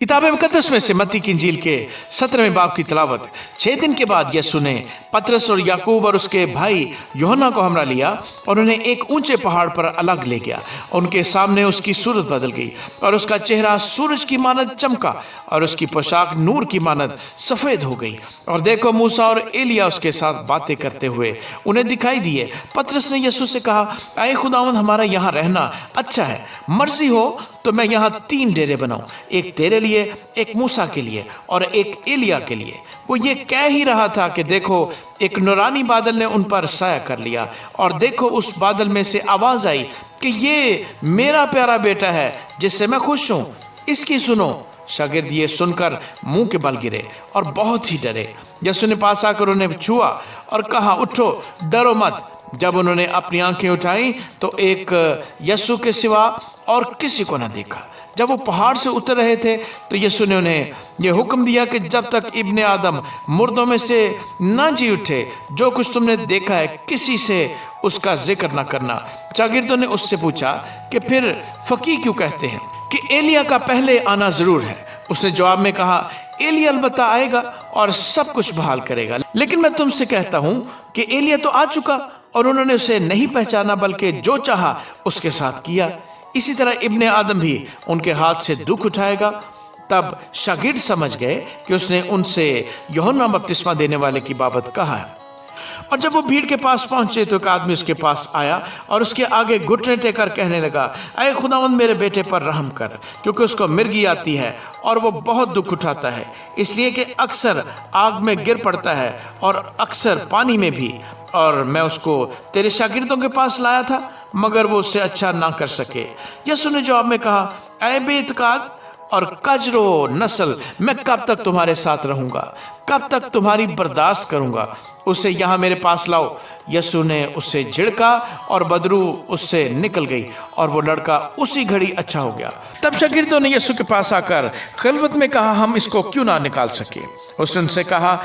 किताब मुकद्दस में से मत्ती की इंजील के 17वें बाब की तिलावत। 6 दिन के बाद यीशु ने पतरस और याकूब और उसके भाई यूहन्ना को हमरा लिया और उन्हें एक ऊंचे पहाड़ पर अलग ले गया। उनके सामने उसकी सूरत बदल गई और उसका चेहरा सूरज की मानद चमका और उसकी पोशाक नूर की मानद सफेद हो गई। और देखो, मूसा और एलिया उसके साथ बातें करते हुए उन्हें दिखाई दिए। पतरस ने यीशु से कहा, ऐ खुदावंद, हमारा यहाँ रहना अच्छा है। मर्जी हो तो मैं यहाँ 3 डेरे बनाऊं, एक तेरे लिए, एक मूसा के लिए और एक एलिया के लिए। वो ये कह ही रहा था कि देखो, एक नूरानी बादल ने उन पर साया कर लिया और देखो, उस बादल में से आवाज आई कि ये मेरा प्यारा बेटा है जिससे मैं खुश हूं, इसकी सुनो। शागिर्द ये सुनकर मुंह के बल गिरे और बहुत ही डरे। यीशु ने पास आकर उन्हें छुआ और कहा, उठो, डरो मत। जब उन्होंने अपनी आंखें उठाई तो एक यीशु के सिवा और किसी को न देखा। जब वो पहाड़ से उतर रहे थे तो यीशु ने उन्हें यह हुक्म दिया कि जब तक इब्ने आदम मुर्दों में से न जी उठे, जो कुछ तुमने देखा है किसी से उसका जिक्र न करना। शागिर्दों ने उससे पूछा कि फिर फकीह क्यों कहते हैं कि एलिया का पहले आना जरूर है। उसने जवाब में कहा, एलिया अलबत्ता आएगा और सब कुछ बहाल करेगा, लेकिन मैं तुमसे कहता हूं कि एलिया तो आ चुका और उन्होंने उसे नहीं पहचाना, बल्कि जो चाहा उसके साथ किया। इसी तरह इब्ने आदम भी उनके हाथ से दुख उठाएगा। तब शागिर्द समझ गए कि उसने उनसे यूहन्ना बपतिस्मा देने वाले की बाबत कहा है। और जब वो भीड़ के पास पहुंचे तो एक आदमी उसके पास आया और उसके आगे घुटने टेकर कहने लगा, ऐ खुदावंद, मेरे बेटे पर रहम कर, क्योंकि उसको मिर्गी आती है और वो बहुत दुख उठाता है, इसलिए कि अक्सर आग में गिर पड़ता है और अक्सर पानी में भी। और मैं उसको तेरे शागिर्दों के पास लाया था, मगर वो उससे अच्छा ना कर सके। यीशु ने जवाब में कहा, ऐ बेइत्काद और कजरो नस्ल, मैं कब तक तुम्हारे साथ रहूंगा, कब तक तुम्हारी बर्दाश्त करूंगा? उसे यहाँ मेरे पास लाओ। यीशु ने उससे झिड़का और बदबू उससे निकल गई और वो लड़का उसी घड़ी अच्छा हो गया। तब शागिर्दों ने यीशु के पास आकर खिलवत में कहा, हम इसको क्यों ना निकाल सके? उसने उनसे कहा,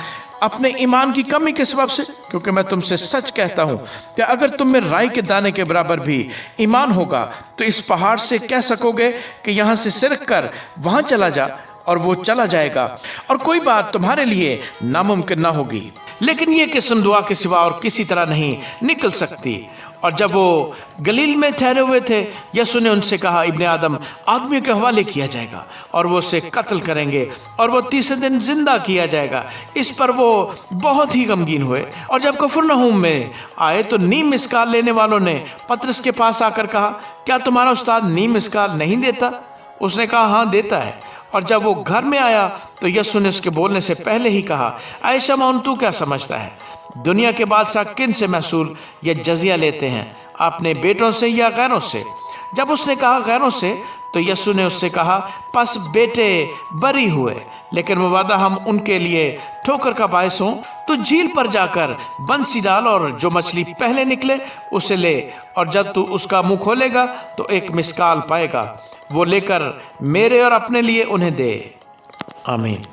अपने ईमान की कमी के सबब से, क्योंकि मैं तुमसे सच कहता हूं कि अगर तुम में राई के दाने के बराबर भी ईमान होगा तो इस पहाड़ से कह सकोगे कि यहाँ से सिरक कर वहां चला जा, और वो चला जाएगा, और कोई बात तुम्हारे लिए नामुमकिन ना होगी। लेकिन ये किस्म दुआ के सिवा और किसी तरह नहीं निकल सकती। और जब वो गलील में ठहरे हुए थे, यीशु ने उनसे कहा, इब्ने आदम आदमियों के हवाले किया जाएगा और वो उसे कत्ल करेंगे और वो 3 दिन जिंदा किया जाएगा। इस पर वो बहुत ही गमगीन हुए। और जब कफरनहूम में आए तो नीम मिस्काल लेने वालों ने पतरस के पास आकर कहा, क्या तुम्हारा उस्ताद नीम मिस्काल नहीं देता? उसने कहा, हाँ, देता है। और जब वो घर में आया तो यीशु ने उसके बोलने से पहले ही कहा, ऐ शमौन, तू क्या समझता है? दुनिया के बादशाह किन से महसूल या जजिया लेते हैं, अपने बेटों से या गैरों से? जब उसने कहा गैरों से तो यीशु ने उससे कहा, बस बेटे बरी हुए, लेकिन वो वादा हम उनके लिए ठोकर का बायस हों। तो झील पर जाकर बंसी डाल और जो मछली पहले निकले उसे ले, और जब तू उसका मुंह खोलेगा तो एक मिस्काल पाएगा, वो लेकर मेरे और अपने लिए उन्हें दे। आमीन।